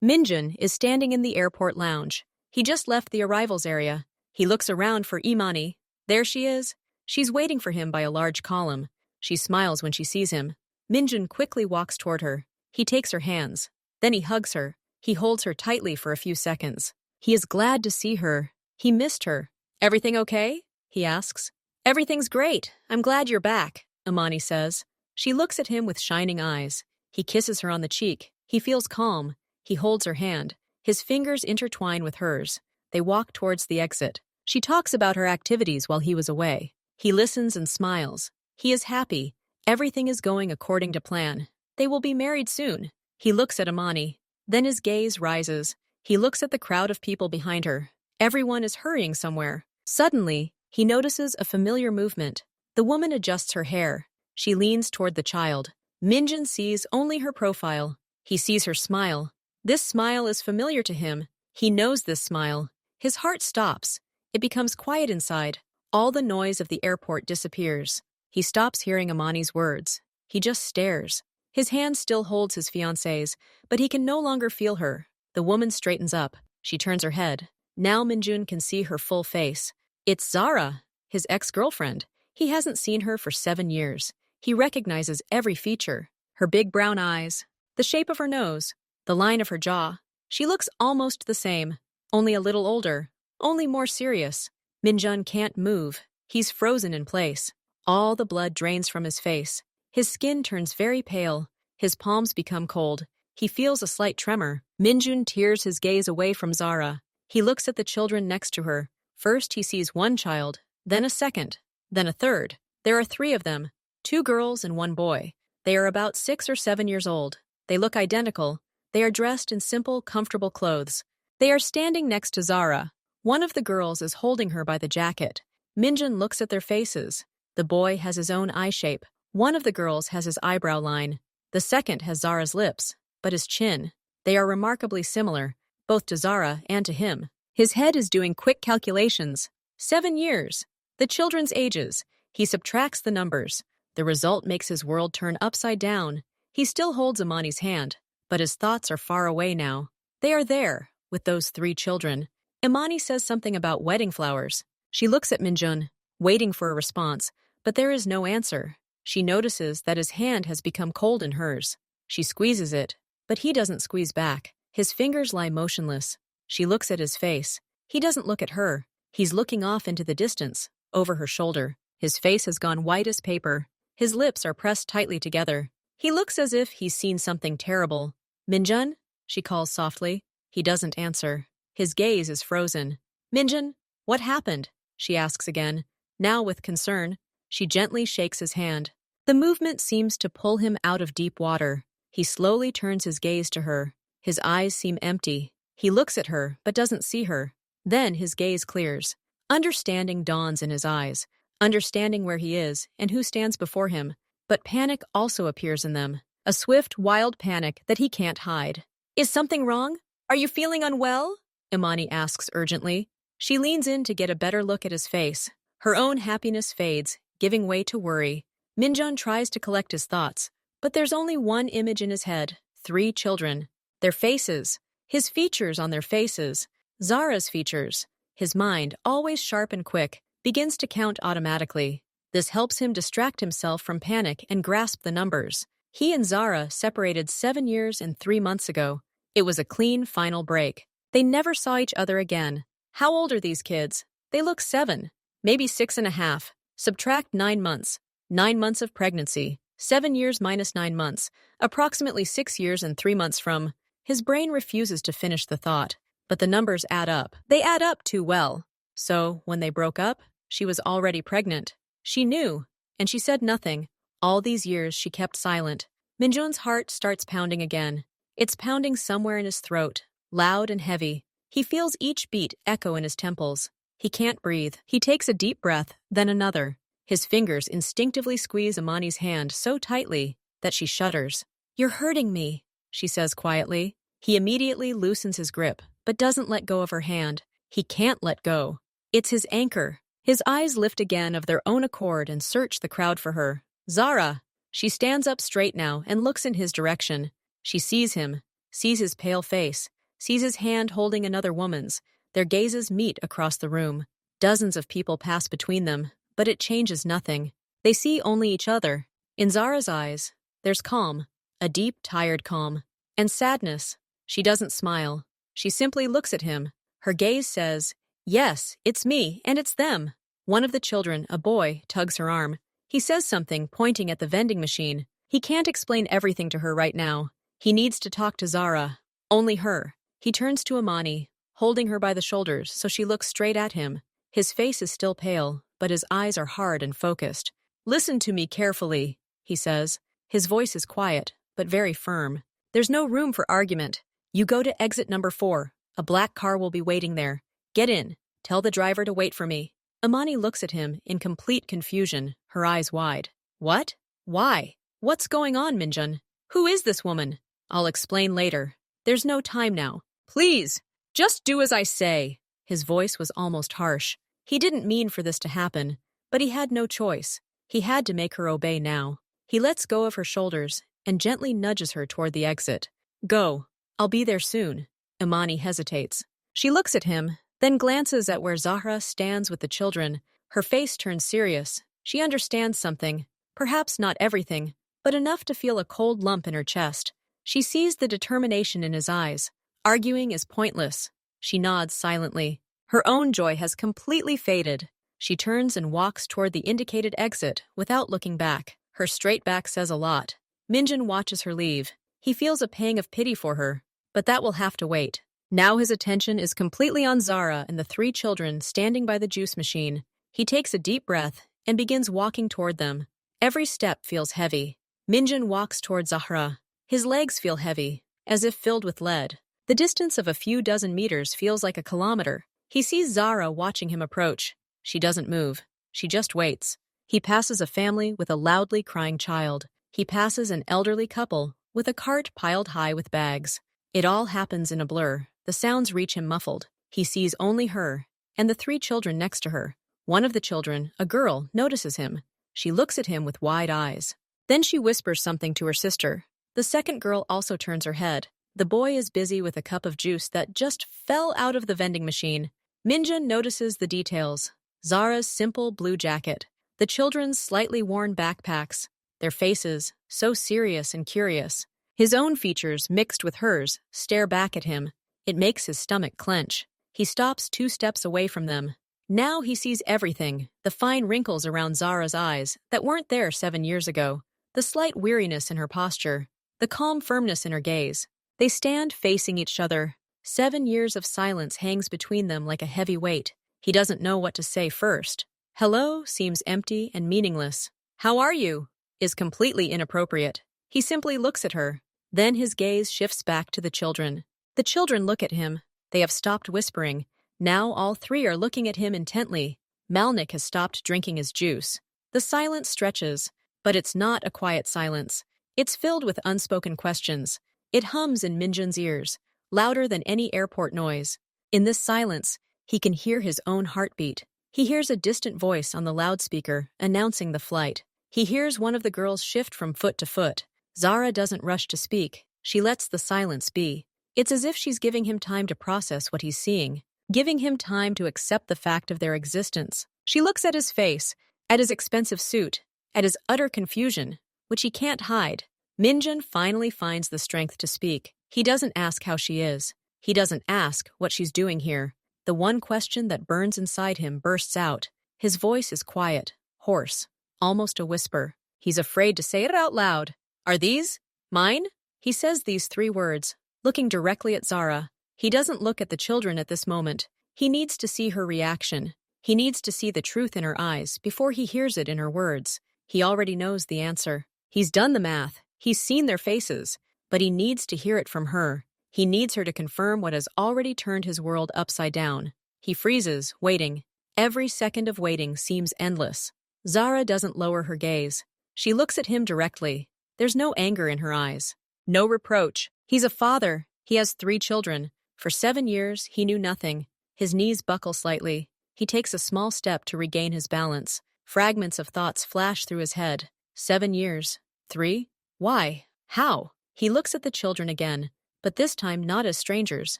Minjun is standing in the airport lounge. He just left the arrivals area. He looks around for Imani. There she is. She's waiting for him by a large column. She smiles when she sees him. Minjun quickly walks toward her. He takes her hands. Then he hugs her. He holds her tightly for a few seconds. He is glad to see her. He missed her. "Everything okay?" he asks. "Everything's great. I'm glad you're back," Imani says. She looks at him with shining eyes. He kisses her on the cheek. He feels calm. He holds her hand. His fingers intertwine with hers. They walk towards the exit. She talks about her activities while he was away. He listens and smiles. He is happy. Everything is going according to plan. They will be married soon. He looks at Imani. Then his gaze rises. He looks at the crowd of people behind her. Everyone is hurrying somewhere. Suddenly, he notices a familiar movement. The woman adjusts her hair. She leans toward the child. Minjun sees only her profile. He sees her smile. This smile is familiar to him. He knows this smile. His heart stops. It becomes quiet inside. All the noise of the airport disappears. He stops hearing Imani's words. He just stares. His hand still holds his fiancée's, but he can no longer feel her. The woman straightens up. She turns her head. Now Minjun can see her full face. It's Zara, his ex-girlfriend. He hasn't seen her for 7 years. He recognizes every feature. Her big brown eyes, the shape of her nose, the line of her jaw. She looks almost the same, only a little older, only more serious. Minjun can't move. He's frozen in place. All the blood drains from his face. His skin turns very pale. His palms become cold. He feels a slight tremor. Minjun tears his gaze away from Zara. He looks at the children next to her. First he sees one child, then a second, then a third. There are 3 of them, 2 girls and 1 boy. They are about 6 or 7 years old. They look identical. They are dressed in simple, comfortable clothes. They are standing next to Zara. One of the girls is holding her by the jacket. Minjun looks at their faces. The boy has his own eye shape. One of the girls has his eyebrow line. The second has Zara's lips, but his chin. They are remarkably similar, both to Zara and to him. His head is doing quick calculations. 7 years. The children's ages. He subtracts the numbers. The result makes his world turn upside down. He still holds Imani's hand, but his thoughts are far away now. They are there, with those 3 children. Imani says something about wedding flowers. She looks at Minjun, waiting for a response, but there is no answer. She notices that his hand has become cold in hers. She squeezes it, but he doesn't squeeze back. His fingers lie motionless. She looks at his face. He doesn't look at her. He's looking off into the distance, over her shoulder. His face has gone white as paper. His lips are pressed tightly together. He looks as if he's seen something terrible. "Minjun?" she calls softly. He doesn't answer. His gaze is frozen. "Minjun, what happened?" she asks again, now with concern. She gently shakes his hand. The movement seems to pull him out of deep water. He slowly turns his gaze to her. His eyes seem empty. He looks at her, but doesn't see her. Then his gaze clears. Understanding dawns in his eyes. Understanding where he is and who stands before him. But panic also appears in them. A swift, wild panic that he can't hide. "Is something wrong? Are you feeling unwell?" Imani asks urgently. She leans in to get a better look at his face. Her own happiness fades, giving way to worry. Minjun tries to collect his thoughts, but there's only one image in his head. 3 children. Their faces. His features on their faces. Zara's features. His mind, always sharp and quick, begins to count automatically. This helps him distract himself from panic and grasp the numbers. He and Zara separated 7 years and 3 months ago. It was a clean final break. They never saw each other again. How old are these kids? They look 7, maybe 6.5. Subtract 9 months. 9 months of pregnancy. 7 years minus 9 months. Approximately 6 years and 3 months from. His brain refuses to finish the thought, but the numbers add up. They add up too well. So, when they broke up, she was already pregnant. She knew, and she said nothing. All these years she kept silent. Minjun's heart starts pounding again. It's pounding somewhere in his throat, loud and heavy. He feels each beat echo in his temples. He can't breathe. He takes a deep breath, then another. His fingers instinctively squeeze Imani's hand so tightly that she shudders. "You're hurting me," she says quietly. He immediately loosens his grip, but doesn't let go of her hand. He can't let go. It's his anchor. His eyes lift again of their own accord and search the crowd for her. "Zara!" She stands up straight now and looks in his direction. She sees him. sees his pale face, sees his hand holding another woman's. Their gazes meet across the room. Dozens of people pass between them, but it changes nothing. They see only each other. In Zara's eyes, there's calm, a deep, tired calm, and sadness. She doesn't smile. She simply looks at him. Her gaze says, "Yes, it's me, and it's them." One of the children, a boy, tugs her arm. He says something, pointing at the vending machine. He can't explain everything to her right now. He needs to talk to Zara. Only her. He turns to Imani, holding her by the shoulders so she looks straight at him. His face is still pale, but his eyes are hard and focused. "Listen to me carefully," he says. His voice is quiet, but very firm. "There's no room for argument. You go to exit number 4. A black car will be waiting there. Get in. Tell the driver to wait for me." Imani looks at him in complete confusion, her eyes wide. "What? Why? What's going on, Minjun? Who is this woman?" "I'll explain later. There's no time now. Please, just do as I say." His voice was almost harsh. He didn't mean for this to happen, but he had no choice. He had to make her obey now. He lets go of her shoulders and gently nudges her toward the exit. "Go. I'll be there soon." Imani hesitates. She looks at him, then glances at where Zahra stands with the children. Her face turns serious. She understands something. Perhaps not everything, but enough to feel a cold lump in her chest. She sees the determination in his eyes. Arguing is pointless. She nods silently. Her own joy has completely faded. She turns and walks toward the indicated exit without looking back. Her straight back says a lot. Minjun watches her leave. He feels a pang of pity for her, but that will have to wait. Now his attention is completely on Zara and the 3 children standing by the juice machine. He takes a deep breath and begins walking toward them. Every step feels heavy. Minjun walks toward Zahra. His legs feel heavy, as if filled with lead. The distance of a few dozen meters feels like a kilometer. He sees Zara watching him approach. She doesn't move. She just waits. He passes a family with a loudly crying child. He passes an elderly couple with a cart piled high with bags. It all happens in a blur. The sounds reach him muffled. He sees only her and the 3 children next to her. One of the children, a girl, notices him. She looks at him with wide eyes. Then she whispers something to her sister. The second girl also turns her head. The boy is busy with a cup of juice that just fell out of the vending machine. Minjun notices the details. Zara's simple blue jacket. The children's slightly worn backpacks. Their faces, so serious and curious. His own features, mixed with hers, stare back at him. It makes his stomach clench. He stops 2 steps away from them. Now he sees everything, the fine wrinkles around Zara's eyes that weren't there 7 years ago, the slight weariness in her posture, the calm firmness in her gaze. They stand facing each other. 7 years of silence hangs between them like a heavy weight. He doesn't know what to say first. Hello seems empty and meaningless. How are you? Is completely inappropriate. He simply looks at her. Then his gaze shifts back to the children. The children look at him. They have stopped whispering. Now all 3 are looking at him intently. Malnik has stopped drinking his juice. The silence stretches, but it's not a quiet silence. It's filled with unspoken questions. It hums in Minjun's ears, louder than any airport noise. In this silence, he can hear his own heartbeat. He hears a distant voice on the loudspeaker announcing the flight. He hears one of the girls shift from foot to foot. Zara doesn't rush to speak. She lets the silence be. It's as if she's giving him time to process what he's seeing, giving him time to accept the fact of their existence. She looks at his face, at his expensive suit, at his utter confusion, which he can't hide. Minjun finally finds the strength to speak. He doesn't ask how she is. He doesn't ask what she's doing here. The one question that burns inside him bursts out. His voice is quiet, hoarse, almost a whisper. He's afraid to say it out loud. "Are these mine?" He says these 3 words, looking directly at Zara. He doesn't look at the children at this moment. He needs to see her reaction. He needs to see the truth in her eyes before he hears it in her words. He already knows the answer. He's done the math. He's seen their faces, but he needs to hear it from her. He needs her to confirm what has already turned his world upside down. He freezes, waiting. Every second of waiting seems endless. Zara doesn't lower her gaze. She looks at him directly. There's no anger in her eyes. No reproach. He's a father. He has 3 children. For 7 years, he knew nothing. His knees buckle slightly. He takes a small step to regain his balance. Fragments of thoughts flash through his head. 7 years. 3? Why? How? He looks at the children again. but this time not as strangers,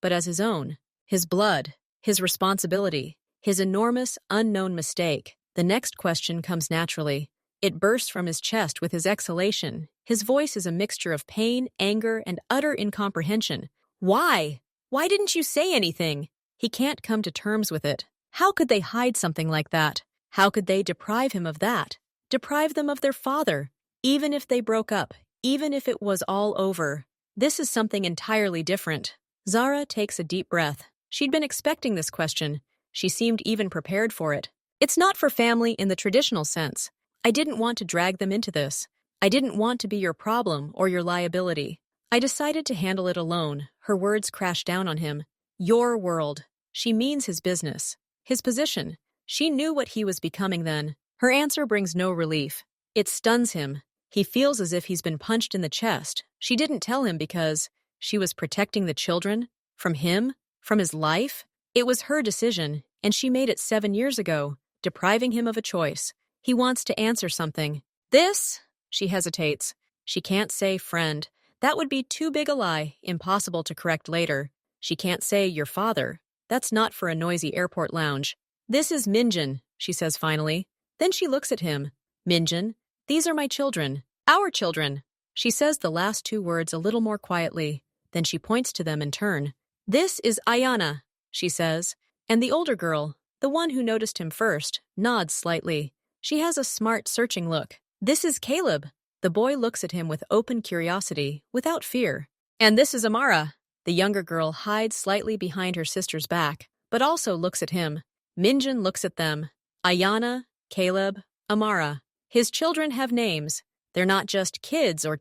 but as his own. His blood, his responsibility, his enormous, unknown mistake. The next question comes naturally. It bursts from his chest with his exhalation. His voice is a mixture of pain, anger, and utter incomprehension. Why? Why didn't you say anything? He can't come to terms with it. How could they hide something like that? How could they deprive him of that? Deprive them of their father? Even if they broke up, even if it was all over. This is something entirely different. Zara takes a deep breath. She'd been expecting this question. She seemed even prepared for it. It's not for family in the traditional sense. I didn't want to drag them into this. I didn't want to be your problem or your liability. I decided to handle it alone. Her words crashed down on him. Your world. She means his business. His position. She knew what he was becoming then. Her answer brings no relief. It stuns him. He feels as if he's been punched in the chest. She didn't tell him because she was protecting the children? From him? From his life? It was her decision, and she made it 7 years ago, depriving him of a choice. He wants to answer something. This? She hesitates. She can't say friend. That would be too big a lie, impossible to correct later. She can't say your father. That's not for a noisy airport lounge. This is Minjin, she says finally. Then she looks at him. Minjin, these are my children. Our children. She says the last 2 words a little more quietly. Then she points to them in turn. This is Ayana, she says. And the older girl, the one who noticed him first, nods slightly. She has a smart, searching look. This is Caleb. The boy looks at him with open curiosity, without fear. And this is Amara. The younger girl hides slightly behind her sister's back, but also looks at him. Minjin looks at them. Ayana, Caleb, Amara. His children have names. They're not just kids or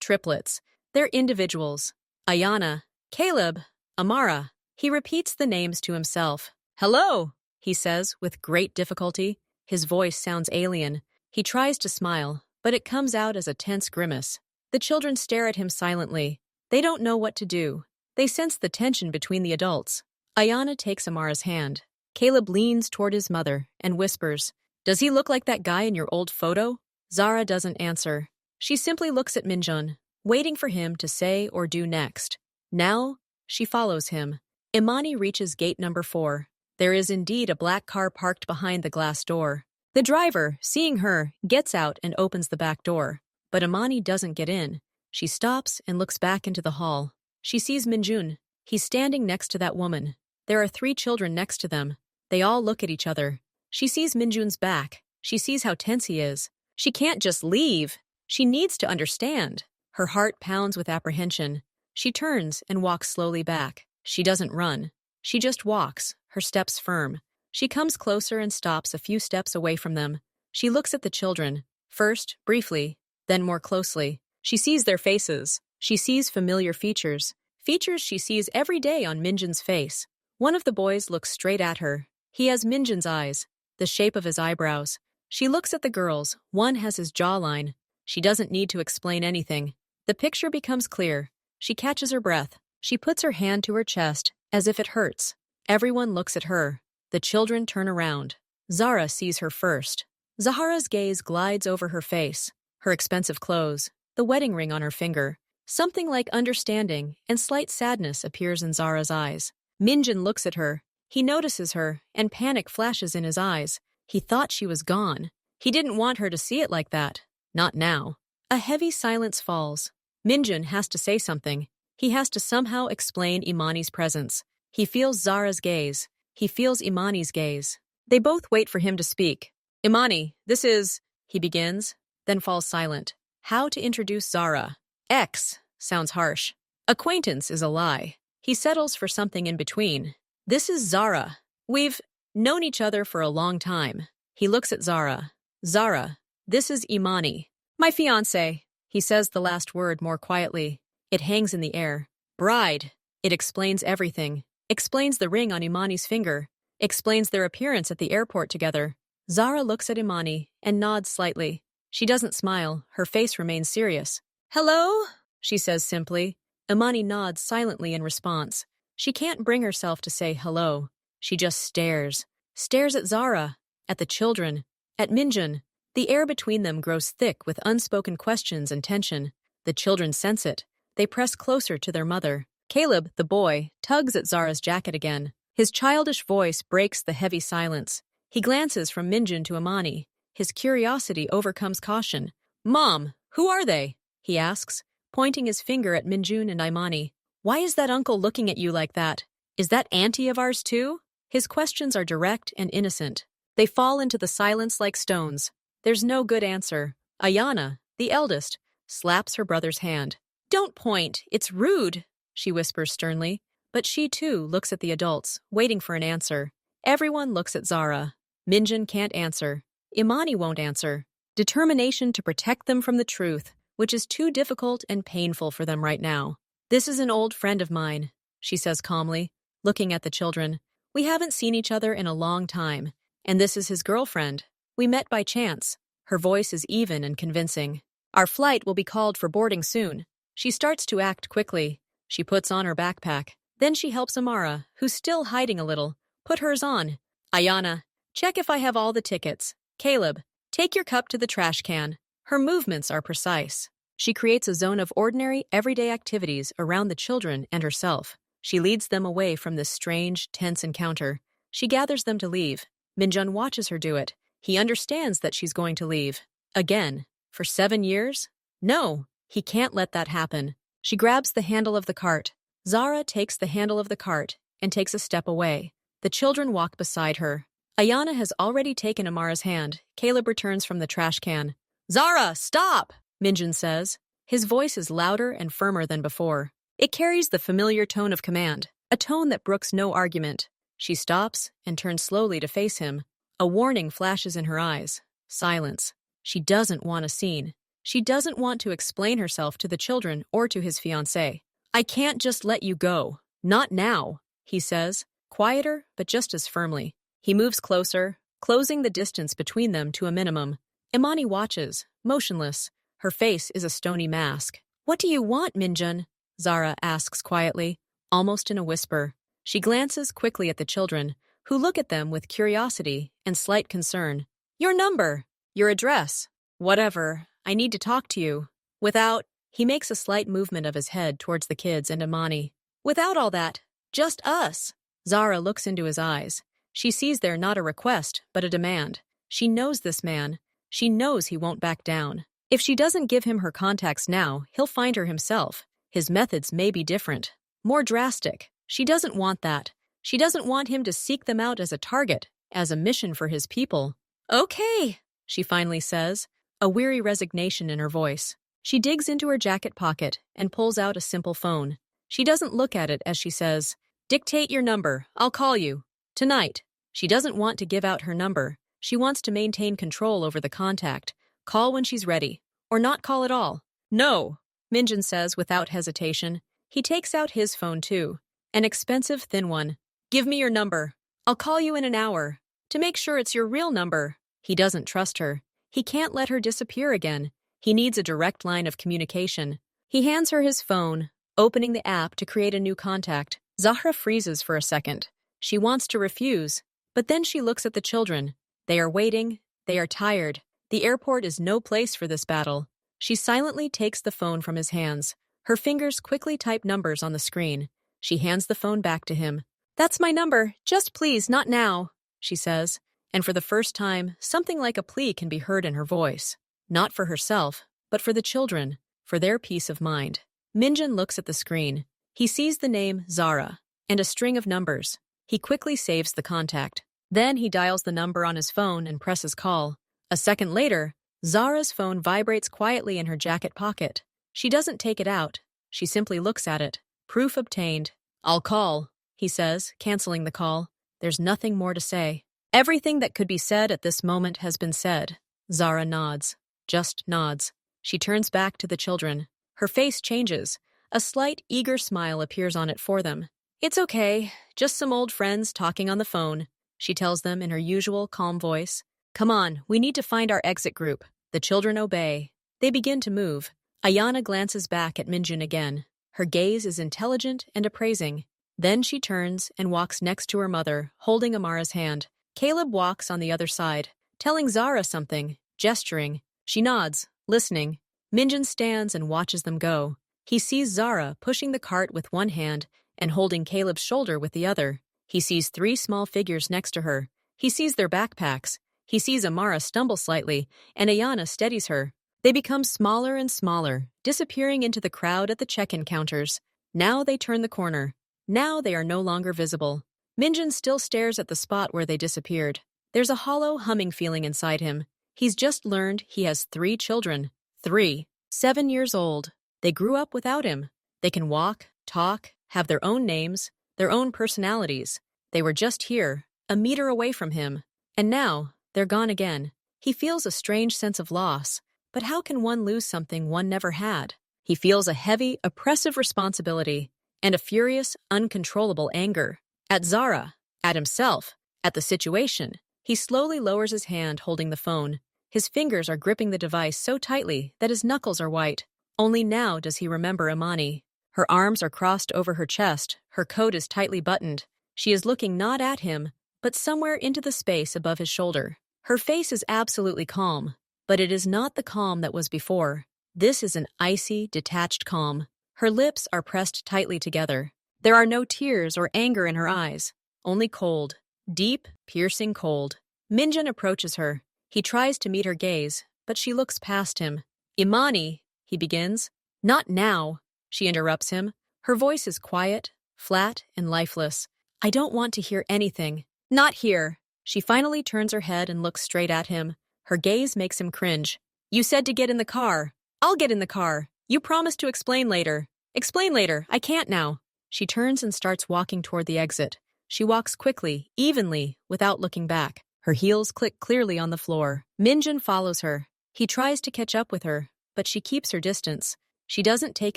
triplets. They're individuals. Ayana, Caleb, Amara. He repeats the names to himself. Hello, he says with great difficulty. His voice sounds alien. He tries to smile, but it comes out as a tense grimace. The children stare at him silently. They don't know what to do. They sense the tension between the adults. Ayana takes Amara's hand. Caleb leans toward his mother and whispers, Does he look like that guy in your old photo? Zara doesn't answer. She simply looks at Minjun, waiting for him to say or do next. Now, she follows him. Imani reaches gate number 4. There is indeed a black car parked behind the glass door. The driver, seeing her, gets out and opens the back door. But Imani doesn't get in. She stops and looks back into the hall. She sees Minjun. He's standing next to that woman. There are 3 children next to them. They all look at each other. She sees Minjun's back. She sees how tense he is. She can't just leave. She needs to understand. Her heart pounds with apprehension. She turns and walks slowly back. She doesn't run. She just walks, her steps firm. She comes closer and stops a few steps away from them. She looks at the children, first, briefly, then more closely. She sees their faces. She sees familiar features. Features she sees every day on Minjun's face. One of the boys looks straight at her. He has Minjun's eyes, the shape of his eyebrows. She looks at the girls. One has his jawline. She doesn't need to explain anything. The picture becomes clear. She catches her breath. She puts her hand to her chest, as if it hurts. Everyone looks at her. The children turn around. Zara sees her first. Zahara's gaze glides over her face, her expensive clothes, the wedding ring on her finger. Something like understanding and slight sadness appears in Zara's eyes. Minjun looks at her. He notices her, and panic flashes in his eyes. He thought she was gone. He didn't want her to see it like that. Not now. A heavy silence falls. Minjun has to say something. He has to somehow explain Imani's presence. He feels Zara's gaze. He feels Imani's gaze. They both wait for him to speak. Imani, this is... He begins, then falls silent. How to introduce Zara? Ex sounds harsh. Acquaintance is a lie. He settles for something in between. This is Zara. We've known each other for a long time. He looks at Zara. Zara, this is Imani. My fiancé. He says the last word more quietly. It hangs in the air. Bride. It explains everything. Explains the ring on Imani's finger. Explains their appearance at the airport together. Zara looks at Imani and nods slightly. She doesn't smile. Her face remains serious. Hello? She says simply. Imani nods silently in response. She can't bring herself to say hello. She just stares. Stares at Zara, at the children, at Minjun. The air between them grows thick with unspoken questions and tension. The children sense it. They press closer to their mother. Caleb, the boy, tugs at Zara's jacket again. His childish voice breaks the heavy silence. He glances from Minjun to Imani. His curiosity overcomes caution. "Mom, who are they?" he asks, pointing his finger at Minjun and Imani. "Why is that uncle looking at you like that? Is that auntie of ours too?" His questions are direct and innocent. They fall into the silence like stones. There's no good answer. Ayana, the eldest, slaps her brother's hand. "Don't point, it's rude," she whispers sternly. But she too looks at the adults, waiting for an answer. Everyone looks at Zara. Minjun can't answer. Imani won't answer. Determination to protect them from the truth, which is too difficult and painful for them right now. "This is an old friend of mine," she says calmly, looking at the children. "We haven't seen each other in a long time, and this is his girlfriend. We met by chance." Her voice is even and convincing. "Our flight will be called for boarding soon." She starts to act quickly. She puts on her backpack. Then she helps Amara, who's still hiding a little, put hers on. "Ayana, check if I have all the tickets. Caleb, take your cup to the trash can." Her movements are precise. She creates a zone of ordinary, everyday activities around the children and herself. She leads them away from this strange, tense encounter. She gathers them to leave. Minjun watches her do it. He understands that she's going to leave. Again. For 7 years? No, he can't let that happen. She grabs the handle of the cart. Zara takes the handle of the cart and takes a step away. The children walk beside her. Ayana has already taken Amara's hand. Caleb returns from the trash can. "Zara, stop!" Minjun says. His voice is louder and firmer than before. It carries the familiar tone of command, a tone that brooks no argument. She stops and turns slowly to face him. A warning flashes in her eyes. Silence. She doesn't want a scene. She doesn't want to explain herself to the children or to his fiancée. "I can't just let you go. Not now," he says, quieter but just as firmly. He moves closer, closing the distance between them to a minimum. Imani watches, motionless. Her face is a stony mask. "What do you want, Minjun?" Zara asks quietly, almost in a whisper. She glances quickly at the children, who look at them with curiosity and slight concern. "Your number, your address, whatever. I need to talk to you. Without..." He makes a slight movement of his head towards the kids and Imani. "Without all that, just us." Zara looks into his eyes. She sees there not a request, but a demand. She knows this man. She knows he won't back down. If she doesn't give him her contacts now, he'll find her himself. His methods may be different, more drastic. She doesn't want that. She doesn't want him to seek them out as a target, as a mission for his people. "Okay," she finally says, a weary resignation in her voice. She digs into her jacket pocket and pulls out a simple phone. She doesn't look at it as she says, "Dictate your number. I'll call you. Tonight." She doesn't want to give out her number. She wants to maintain control over the contact. Call when she's ready. Or not call at all. "No," Minjun says without hesitation. He takes out his phone too. An expensive, thin one. "Give me your number. I'll call you in an hour. To make sure it's your real number." He doesn't trust her. He can't let her disappear again. He needs a direct line of communication. He hands her his phone, opening the app to create a new contact. Zahra freezes for a second. She wants to refuse, but then she looks at the children. They are waiting. They are tired. The airport is no place for this battle. She silently takes the phone from his hands. Her fingers quickly type numbers on the screen. She hands the phone back to him. "That's my number. Just please, not now," she says. And for the first time, something like a plea can be heard in her voice. Not for herself, but for the children, for their peace of mind. Minjun looks at the screen. He sees the name Zara and a string of numbers. He quickly saves the contact. Then he dials the number on his phone and presses call. A second later, Zara's phone vibrates quietly in her jacket pocket. She doesn't take it out. She simply looks at it. Proof obtained. "I'll call," he says, canceling the call. There's nothing more to say. Everything that could be said at this moment has been said. Zara nods. Just nods. She turns back to the children. Her face changes. A slight, eager smile appears on it for them. "It's okay. Just some old friends talking on the phone," she tells them in her usual calm voice. "Come on, we need to find our exit group." The children obey. They begin to move. Ayana glances back at Minjun again. Her gaze is intelligent and appraising. Then she turns and walks next to her mother, holding Amara's hand. Caleb walks on the other side, telling Zara something, gesturing. She nods, listening. Minjun stands and watches them go. He sees Zara pushing the cart with one hand and holding Caleb's shoulder with the other. He sees three small figures next to her. He sees their backpacks. He sees Amara stumble slightly, and Ayana steadies her. They become smaller and smaller, disappearing into the crowd at the check-in counters. Now they turn the corner. Now they are no longer visible. Minjin still stares at the spot where they disappeared. There's a hollow humming feeling inside him. He's just learned he has 3 children. 3. 7 years old. They grew up without him. They can walk, talk, have their own names, their own personalities. They were just here, a meter away from him. And now, they're gone again. He feels a strange sense of loss. But how can one lose something one never had? He feels a heavy, oppressive responsibility and a furious, uncontrollable anger. At Zara, at himself, at the situation. He slowly lowers his hand holding the phone. His fingers are gripping the device so tightly that his knuckles are white. Only now does he remember Imani. Her arms are crossed over her chest. Her coat is tightly buttoned. She is looking not at him, but somewhere into the space above his shoulder. Her face is absolutely calm, but it is not the calm that was before. This is an icy, detached calm. Her lips are pressed tightly together. There are no tears or anger in her eyes, only cold, deep, piercing cold. Minjin approaches her. He tries to meet her gaze, but she looks past him. Imani, he begins. Not now, she interrupts him. Her voice is quiet, flat, and lifeless. I don't want to hear anything. Not here. She finally turns her head and looks straight at him. Her gaze makes him cringe. You said to get in the car. I'll get in the car. You promised to explain later. Explain later. I can't now. She turns and starts walking toward the exit. She walks quickly, evenly, without looking back. Her heels click clearly on the floor. Minjin follows her. He tries to catch up with her, but she keeps her distance. She doesn't take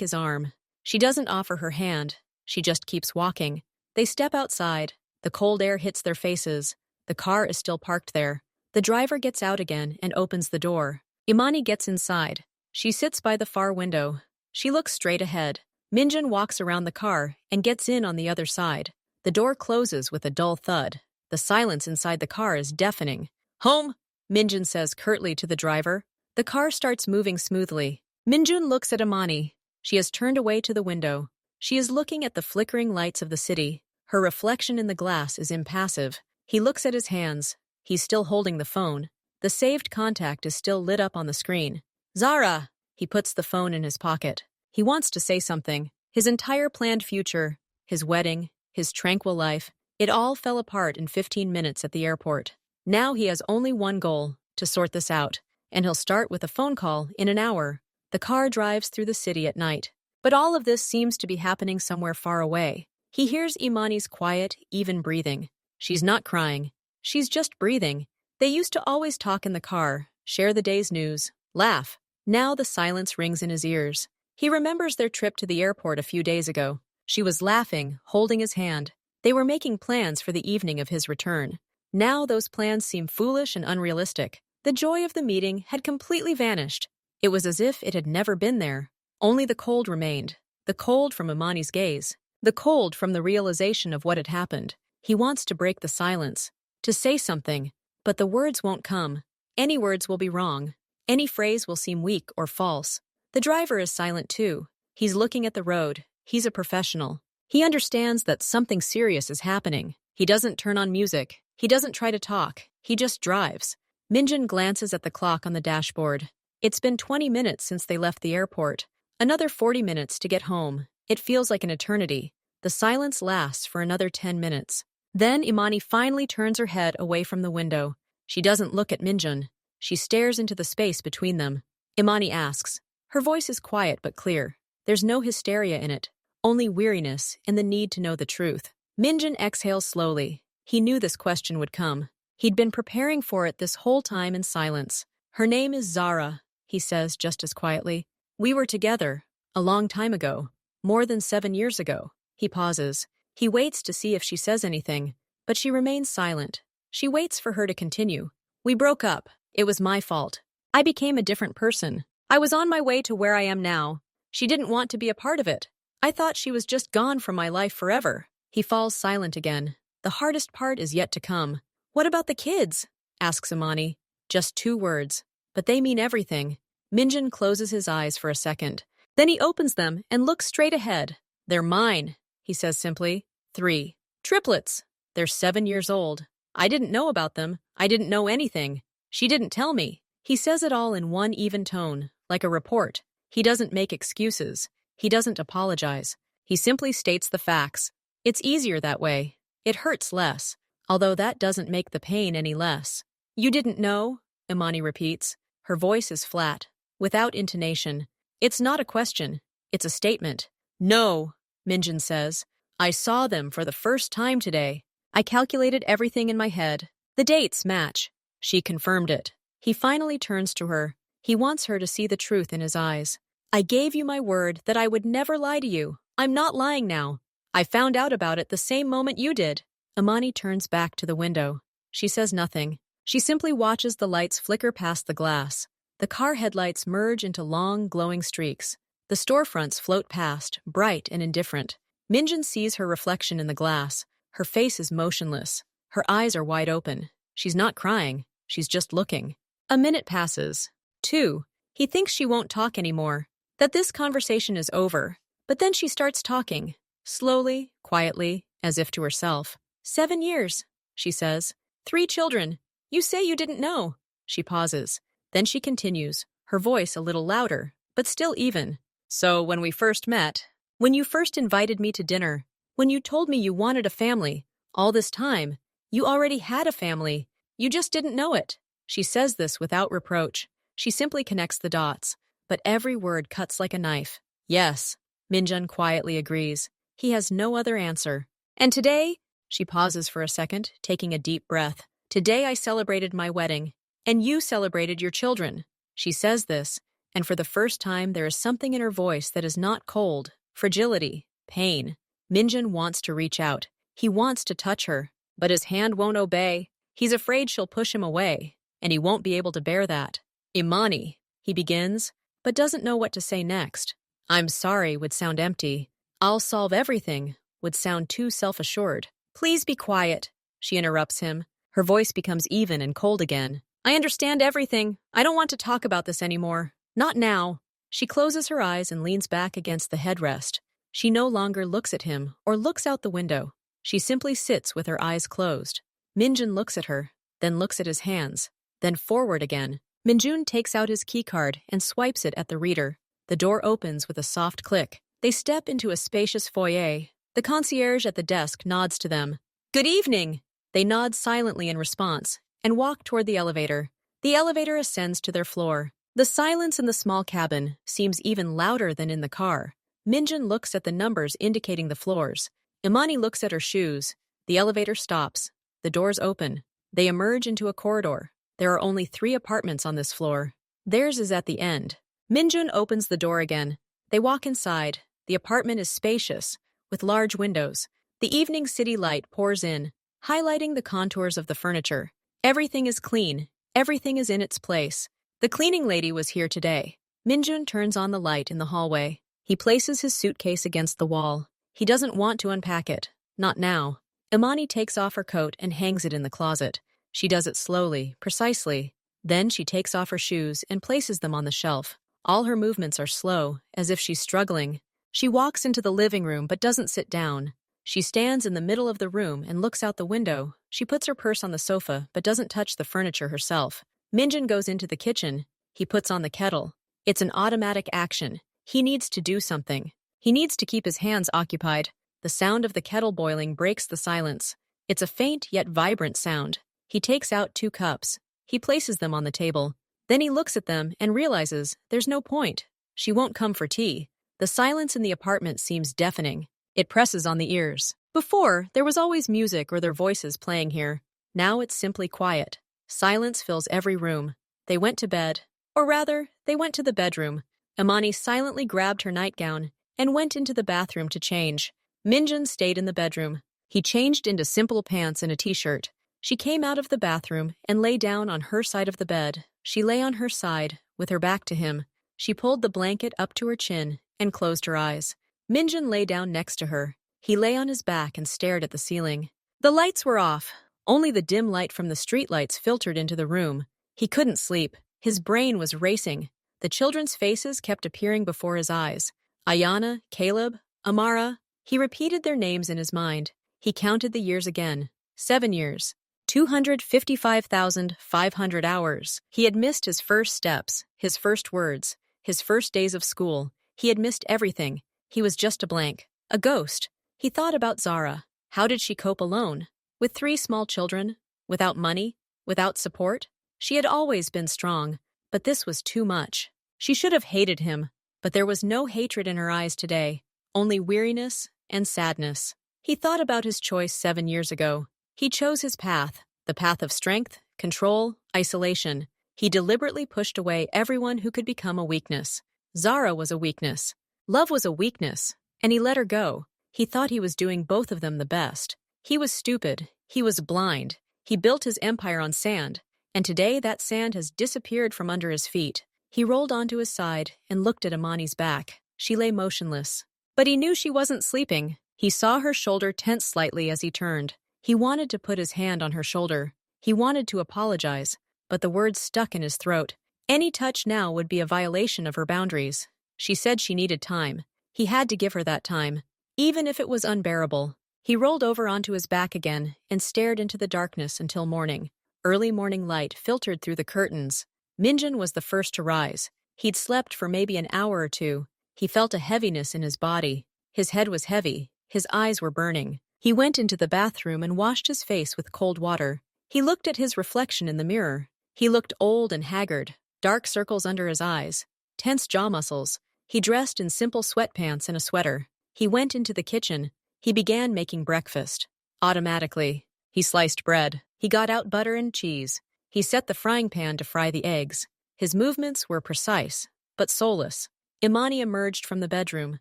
his arm. She doesn't offer her hand. She just keeps walking. They step outside. The cold air hits their faces. The car is still parked there. The driver gets out again and opens the door. Imani gets inside. She sits by the far window. She looks straight ahead. Minjin walks around the car and gets in on the other side. The door closes with a dull thud. The silence inside the car is deafening. Home, Minjin says curtly to the driver. The car starts moving smoothly. Minjin looks at Imani. She has turned away to the window. She is looking at the flickering lights of the city. Her reflection in the glass is impassive. He looks at his hands. He's still holding the phone. The saved contact is still lit up on the screen. Zara! He puts the phone in his pocket. He wants to say something. His entire planned future, his wedding, his tranquil life, it all fell apart in 15 minutes at the airport. Now he has only one goal, to sort this out, and he'll start with a phone call in an hour. The car drives through the city at night. But all of this seems to be happening somewhere far away. He hears Imani's quiet, even breathing. She's not crying. She's just breathing. They used to always talk in the car, share the day's news, laugh. Now the silence rings in his ears. He remembers their trip to the airport a few days ago. She was laughing, holding his hand. They were making plans for the evening of his return. Now those plans seem foolish and unrealistic. The joy of the meeting had completely vanished. It was as if it had never been there. Only the cold remained. The cold from Imani's gaze. The cold from the realization of what had happened. He wants to break the silence, to say something, but the words won't come. Any words will be wrong. Any phrase will seem weak or false. The driver is silent too. He's looking at the road. He's a professional. He understands that something serious is happening. He doesn't turn on music. He doesn't try to talk. He just drives. Minjin glances at the clock on the dashboard. It's been 20 minutes since they left the airport. Another 40 minutes to get home. It feels like an eternity. The silence lasts for another 10 minutes. Then Imani finally turns her head away from the window. She doesn't look at Minjin. She stares into the space between them. Imani asks. Her voice is quiet but clear. There's no hysteria in it, only weariness and the need to know the truth. Minjin exhales slowly. He knew this question would come. He'd been preparing for it this whole time in silence. Her name is Zara, he says just as quietly. We were together, a long time ago, more than 7 years ago. He pauses. He waits to see if she says anything, but she remains silent. She waits for her to continue. We broke up. It was my fault. I became a different person. I was on my way to where I am now. She didn't want to be a part of it. I thought she was just gone from my life forever. He falls silent again. The hardest part is yet to come. What about the kids? Asks Imani. Just 2 words. But they mean everything. Minjin closes his eyes for a second. Then he opens them and looks straight ahead. They're mine, he says simply. 3. Triplets. They're 7 years old. I didn't know about them. I didn't know anything. She didn't tell me. He says it all in one even tone, like a report. He doesn't make excuses. He doesn't apologize. He simply states the facts. It's easier that way. It hurts less, although that doesn't make the pain any less. You didn't know? Imani repeats. Her voice is flat, without intonation. It's not a question. It's a statement. No, Minjin says. I saw them for the first time today. I calculated everything in my head. The dates match. She confirmed it. He finally turns to her. He wants her to see the truth in his eyes. I gave you my word that I would never lie to you. I'm not lying now. I found out about it the same moment you did. Imani turns back to the window. She says nothing. She simply watches the lights flicker past the glass. The car headlights merge into long, glowing streaks. The storefronts float past, bright and indifferent. Minjin sees her reflection in the glass. Her face is motionless. Her eyes are wide open. She's not crying. She's just looking. A minute passes. 2. He thinks she won't talk anymore, that this conversation is over. But then she starts talking, slowly, quietly, as if to herself. 7 years, she says. 3 children. You say you didn't know. She pauses. Then she continues, her voice a little louder, but still even. So when we first met, when you first invited me to dinner, when you told me you wanted a family, all this time, you already had a family. You just didn't know it. She says this without reproach. She simply connects the dots, but every word cuts like a knife. Yes, Minjun quietly agrees. He has no other answer. And today, she pauses for a second, taking a deep breath. Today I celebrated my wedding, and you celebrated your children. She says this, and for the first time there is something in her voice that is not cold, fragility, pain. Minjun wants to reach out. He wants to touch her, but his hand won't obey. He's afraid she'll push him away, and he won't be able to bear that. Imani, he begins, but doesn't know what to say next. I'm sorry would sound empty. I'll solve everything would sound too self-assured. Please be quiet, she interrupts him. Her voice becomes even and cold again. I understand everything. I don't want to talk about this anymore. Not now. She closes her eyes and leans back against the headrest. She no longer looks at him or looks out the window. She simply sits with her eyes closed. Minjun looks at her, then looks at his hands, then forward again. Minjun takes out his keycard and swipes it at the reader. The door opens with a soft click. They step into a spacious foyer. The concierge at the desk nods to them. Good evening! They nod silently in response and walk toward the elevator. The elevator ascends to their floor. The silence in the small cabin seems even louder than in the car. Minjun looks at the numbers indicating the floors. Imani looks at her shoes. The elevator stops. The doors open. They emerge into a corridor. There are only 3 apartments on this floor. Theirs is at the end. Minjun opens the door again. They walk inside. The apartment is spacious, with large windows. The evening city light pours in, highlighting the contours of the furniture. Everything is clean. Everything is in its place. The cleaning lady was here today. Minjun turns on the light in the hallway. He places his suitcase against the wall. He doesn't want to unpack it. Not now. Imani takes off her coat and hangs it in the closet. She does it slowly, precisely. Then she takes off her shoes and places them on the shelf. All her movements are slow, as if she's struggling. She walks into the living room but doesn't sit down. She stands in the middle of the room and looks out the window. She puts her purse on the sofa but doesn't touch the furniture herself. Minjun goes into the kitchen. He puts on the kettle. It's an automatic action. He needs to do something. He needs to keep his hands occupied. The sound of the kettle boiling breaks the silence. It's a faint yet vibrant sound. He takes out 2 cups. He places them on the table. Then he looks at them and realizes there's no point. She won't come for tea. The silence in the apartment seems deafening. It presses on the ears. Before, there was always music or their voices playing here. Now it's simply quiet. Silence fills every room. They went to bed. Or rather, they went to the bedroom. Imani silently grabbed her nightgown and went into the bathroom to change. Minjun stayed in the bedroom. He changed into simple pants and a t-shirt. She came out of the bathroom and lay down on her side of the bed. She lay on her side, with her back to him. She pulled the blanket up to her chin and closed her eyes. Minjun lay down next to her. He lay on his back and stared at the ceiling. The lights were off. Only the dim light from the streetlights filtered into the room. He couldn't sleep. His brain was racing. The children's faces kept appearing before his eyes. Ayana, Caleb, Amara. He repeated their names in his mind. He counted the years again. 7 years. 255,500 hours. He had missed his first steps, his first words, his first days of school. He had missed everything. He was just a blank. A ghost. He thought about Zara. How did she cope alone? With 3 small children? Without money? Without support? She had always been strong, but this was too much. She should have hated him, but there was no hatred in her eyes today, only weariness and sadness. He thought about his choice 7 years ago. He chose his path, the path of strength, control, isolation. He deliberately pushed away everyone who could become a weakness. Zara was a weakness. Love was a weakness, and he let her go. He thought he was doing both of them the best. He was stupid. He was blind. He built his empire on sand, and today that sand has disappeared from under his feet. He rolled onto his side and looked at Imani's back. She lay motionless. But he knew she wasn't sleeping. He saw her shoulder tense slightly as he turned. He wanted to put his hand on her shoulder. He wanted to apologize, but the words stuck in his throat. Any touch now would be a violation of her boundaries. She said she needed time. He had to give her that time, even if it was unbearable. He rolled over onto his back again and stared into the darkness until morning. Early morning light filtered through the curtains. Minjun was the first to rise. He'd slept for maybe an hour or two. He felt a heaviness in his body. His head was heavy. His eyes were burning. He went into the bathroom and washed his face with cold water. He looked at his reflection in the mirror. He looked old and haggard, dark circles under his eyes, tense jaw muscles. He dressed in simple sweatpants and a sweater. He went into the kitchen. He began making breakfast. Automatically, he sliced bread. He got out butter and cheese. He set the frying pan to fry the eggs. His movements were precise, but soulless. Imani emerged from the bedroom.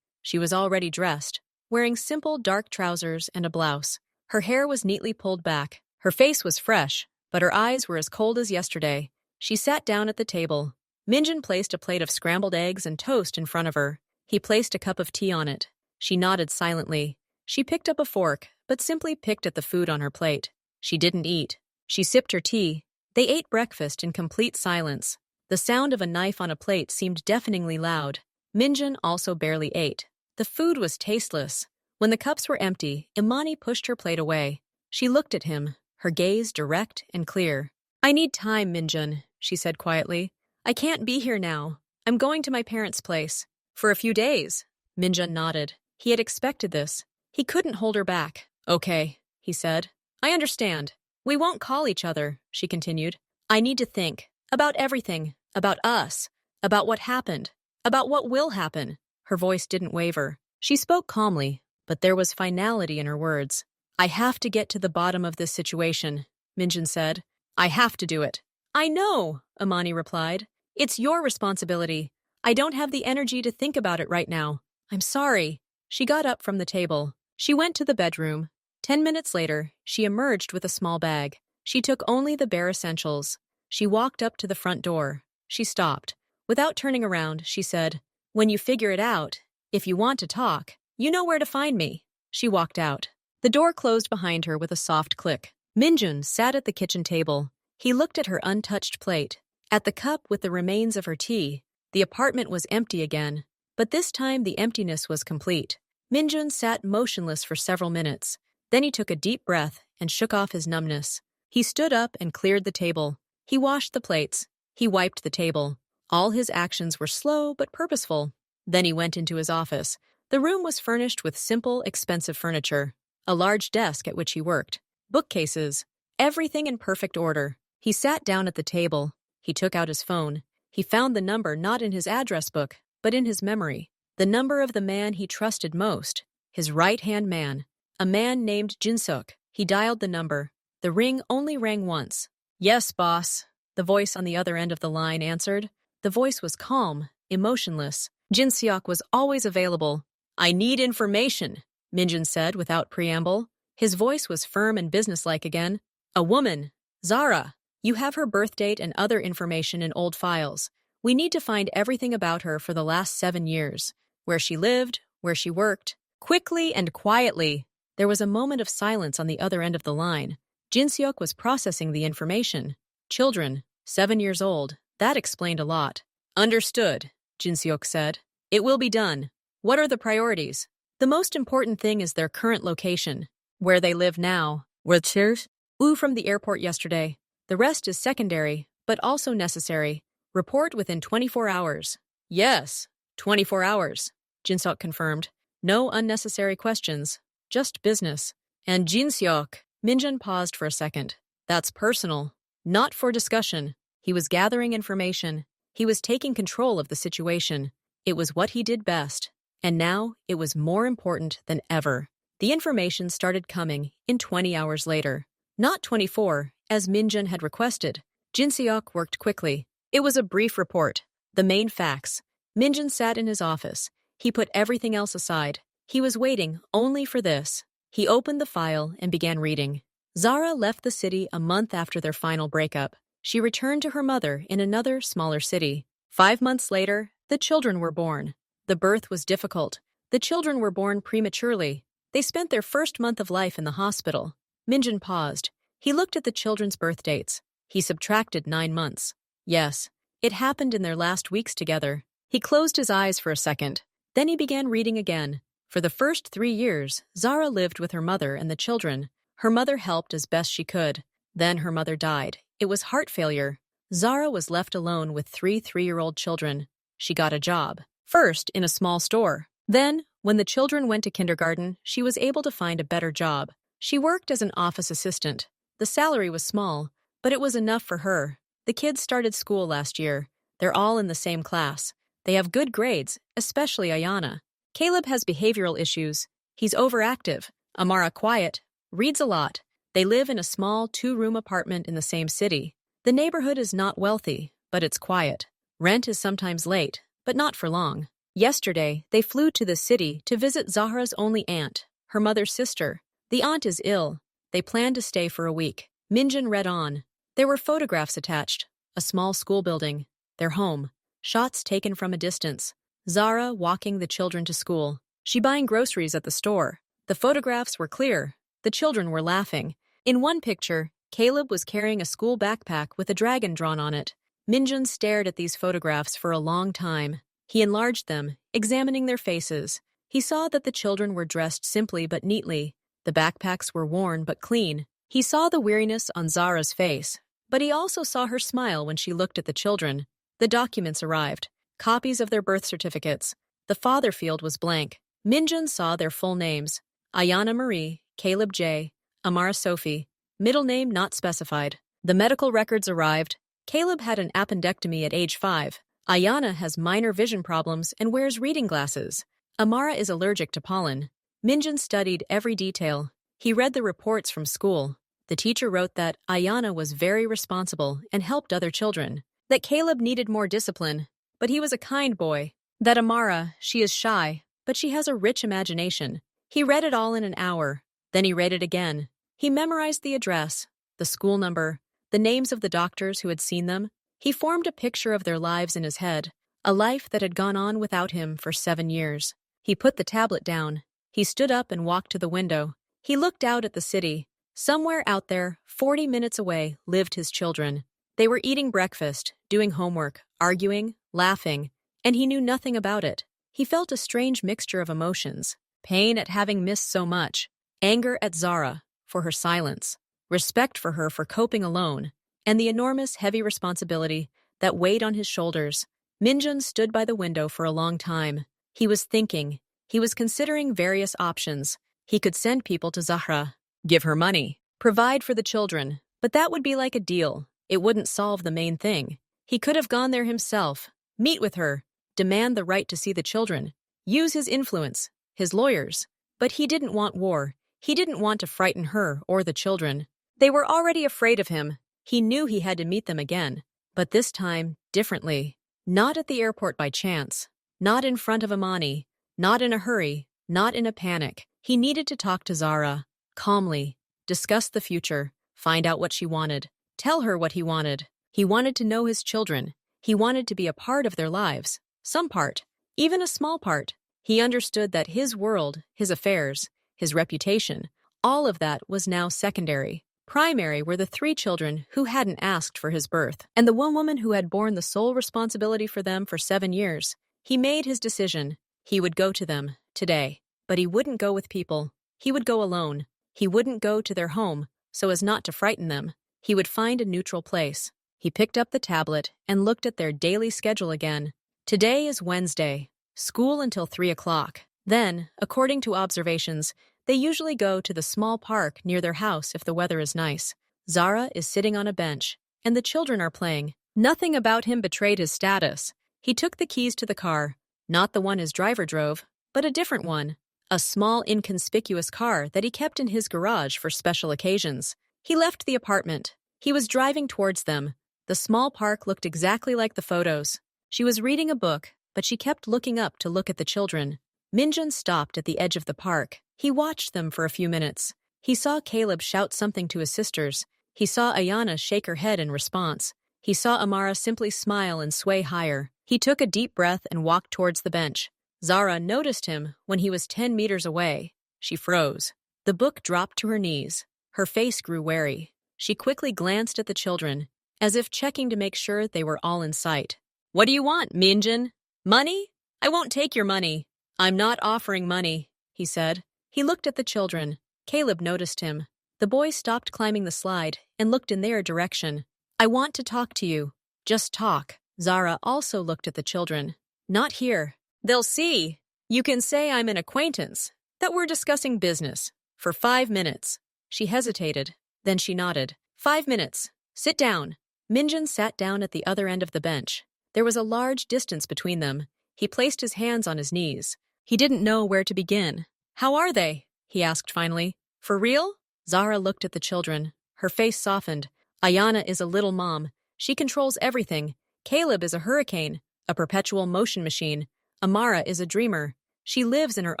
She was already dressed, wearing simple dark trousers and a blouse. Her hair was neatly pulled back. Her face was fresh, but her eyes were as cold as yesterday. She sat down at the table. Minjun placed a plate of scrambled eggs and toast in front of her. He placed a cup of tea on it. She nodded silently. She picked up a fork, but simply picked at the food on her plate. She didn't eat. She sipped her tea. They ate breakfast in complete silence. The sound of a knife on a plate seemed deafeningly loud. Minjun also barely ate. The food was tasteless. When the cups were empty, Imani pushed her plate away. She looked at him, her gaze direct and clear. "I need time, Minjun," she said quietly. "I can't be here now. I'm going to my parents' place. For a few days." Minjun nodded. He had expected this. He couldn't hold her back. "Okay," he said. "I understand. We won't call each other," she continued. "I need to think. About everything. About us. About what happened. About what will happen." Her voice didn't waver. She spoke calmly, but there was finality in her words. "I have to get to the bottom of this situation," Minjun said. "I have to do it." "I know," Imani replied. "It's your responsibility. I don't have the energy to think about it right now. I'm sorry." She got up from the table. She went to the bedroom. 10 minutes later, she emerged with a small bag. She took only the bare essentials. She walked up to the front door. She stopped. Without turning around, she said, "When you figure it out, if you want to talk, you know where to find me." She walked out. The door closed behind her with a soft click. Minjun sat at the kitchen table. He looked at her untouched plate, at the cup with the remains of her tea. The apartment was empty again, but this time the emptiness was complete. Minjun sat motionless for several minutes. Then he took a deep breath and shook off his numbness. He stood up and cleared the table. He washed the plates. He wiped the table. All his actions were slow but purposeful. Then he went into his office. The room was furnished with simple, expensive furniture. A large desk at which he worked. Bookcases. Everything in perfect order. He sat down at the table. He took out his phone. He found the number not in his address book, but in his memory. The number of the man he trusted most. His right-hand man. A man named Jinsuk. He dialed the number. The ring only rang once. "Yes, boss," the voice on the other end of the line answered. The voice was calm, emotionless. Jinseok was always available. "I need information," Minjun said without preamble. His voice was firm and businesslike again. "A woman, Zara. You have her birth date and other information in old files. We need to find everything about her for the last 7 years. Where she lived, where she worked." Quickly and quietly. There was a moment of silence on the other end of the line. Jinseok was processing the information. Children, 7 years old. That explained a lot. Understood, Jinseok said. It will be done. What are the priorities? The most important thing is their current location, where they live now. Wheelchairs? From the airport yesterday. The rest is secondary, but also necessary. Report within 24 hours. Yes, 24 hours, Jinseok confirmed. No unnecessary questions, just business. And Jinseok, Minjun paused for a second. That's personal, not for discussion. He was gathering information. He was taking control of the situation. It was what he did best. And now it was more important than ever. The information started coming in 20 hours later. Not 24, as Minjun had requested. Jinseok worked quickly. It was a brief report. The main facts. Minjun sat in his office. He put everything else aside. He was waiting only for this. He opened the file and began reading. Zara left the city a month after their final breakup. She returned to her mother in another, smaller city. 5 months later, the children were born. The birth was difficult. The children were born prematurely. They spent their first month of life in the hospital. Minjun paused. He looked at the children's birth dates. He subtracted 9 months. Yes, it happened in their last weeks together. He closed his eyes for a second. Then he began reading again. For the first 3 years, Zara lived with her mother and the children. Her mother helped as best she could. Then her mother died. It was heart failure. Zara was left alone with 3 3-year-old children. She got a job. First, in a small store. Then, when the children went to kindergarten, she was able to find a better job. She worked as an office assistant. The salary was small, but it was enough for her. The kids started school last year. They're all in the same class. They have good grades, especially Ayana. Caleb has behavioral issues. He's overactive. Amara quiet, reads a lot. They live in a small 2-room apartment in the same city. The neighborhood is not wealthy, but it's quiet. Rent is sometimes late, but not for long. Yesterday, they flew to the city to visit Zahra's only aunt, her mother's sister. The aunt is ill. They plan to stay for a week. Minjun read on. There were photographs attached. A small school building. Their home. Shots taken from a distance. Zara walking the children to school. She buying groceries at the store. The photographs were clear. The children were laughing. In one picture, Caleb was carrying a school backpack with a dragon drawn on it. Minjun stared at these photographs for a long time. He enlarged them, examining their faces. He saw that the children were dressed simply but neatly. The backpacks were worn but clean. He saw the weariness on Zara's face, but he also saw her smile when she looked at the children. The documents arrived. Copies of their birth certificates. The father field was blank. Minjun saw their full names. Ayana Marie, Caleb J., Amara Sophie. Middle name not specified. The medical records arrived. Caleb had an appendectomy at age 5. Ayana has minor vision problems and wears reading glasses. Amara is allergic to pollen. Minjun studied every detail. He read the reports from school. The teacher wrote that Ayana was very responsible and helped other children. That Caleb needed more discipline, but he was a kind boy. That Amara, she is shy, but she has a rich imagination. He read it all in an hour. Then he read it again. He memorized the address, the school number, the names of the doctors who had seen them. He formed a picture of their lives in his head, a life that had gone on without him for 7 years. He put the tablet down. He stood up and walked to the window. He looked out at the city. Somewhere out there, 40 minutes away, lived his children. They were eating breakfast, doing homework, arguing, laughing, and he knew nothing about it. He felt a strange mixture of emotions. Pain at having missed so much. Anger at Zara for her silence. Respect for her for coping alone. And the enormous, heavy responsibility that weighed on his shoulders. Minjun stood by the window for a long time. He was thinking. He was considering various options. He could send people to Zahra, give her money, provide for the children, but that would be like a deal. It wouldn't solve the main thing. He could have gone there himself, meet with her, demand the right to see the children, use his influence, his lawyers. But he didn't want war. He didn't want to frighten her or the children. They were already afraid of him. He knew he had to meet them again, but this time, differently. Not at the airport by chance. Not in front of Imani. Not in a hurry. Not in a panic. He needed to talk to Zara, calmly, discuss the future, find out what she wanted, tell her what he wanted. He wanted to know his children. He wanted to be a part of their lives. Some part. Even a small part. He understood that his world, his affairs, his reputation, all of that was now secondary. Primary were the three children who hadn't asked for his birth, and the one woman who had borne the sole responsibility for them for 7 years. He made his decision. He would go to them, today. But he wouldn't go with people. He would go alone. He wouldn't go to their home, so as not to frighten them. He would find a neutral place. He picked up the tablet and looked at their daily schedule again. Today is Wednesday. School until 3 o'clock. Then, according to observations, they usually go to the small park near their house if the weather is nice. Zara is sitting on a bench, and the children are playing. Nothing about him betrayed his status. He took the keys to the car, not the one his driver drove, but a different one. A small, inconspicuous car that he kept in his garage for special occasions. He left the apartment. He was driving towards them. The small park looked exactly like the photos. She was reading a book, but she kept looking up to look at the children. Minjun stopped at the edge of the park. He watched them for a few minutes. He saw Caleb shout something to his sisters. He saw Ayana shake her head in response. He saw Amara simply smile and sway higher. He took a deep breath and walked towards the bench. Zara noticed him when he was 10 meters away. She froze. The book dropped to her knees. Her face grew wary. She quickly glanced at the children, as if checking to make sure they were all in sight. "What do you want, Minjun? Money? I won't take your money." "I'm not offering money," he said. He looked at the children. Caleb noticed him. The boy stopped climbing the slide and looked in their direction. "I want to talk to you. Just talk." Zara also looked at the children. "Not here. They'll see. You can say I'm an acquaintance, that we're discussing business. For 5 minutes. She hesitated. Then she nodded. 5 minutes. Sit down. Minjun sat down at the other end of the bench. There was a large distance between them. He placed his hands on his knees. He didn't know where to begin. "How are they?" he asked finally. "For real?" Zara looked at the children. Her face softened. Ayana is a little mom. She controls everything. Caleb is a hurricane, a perpetual motion machine. Amara is a dreamer. She lives in her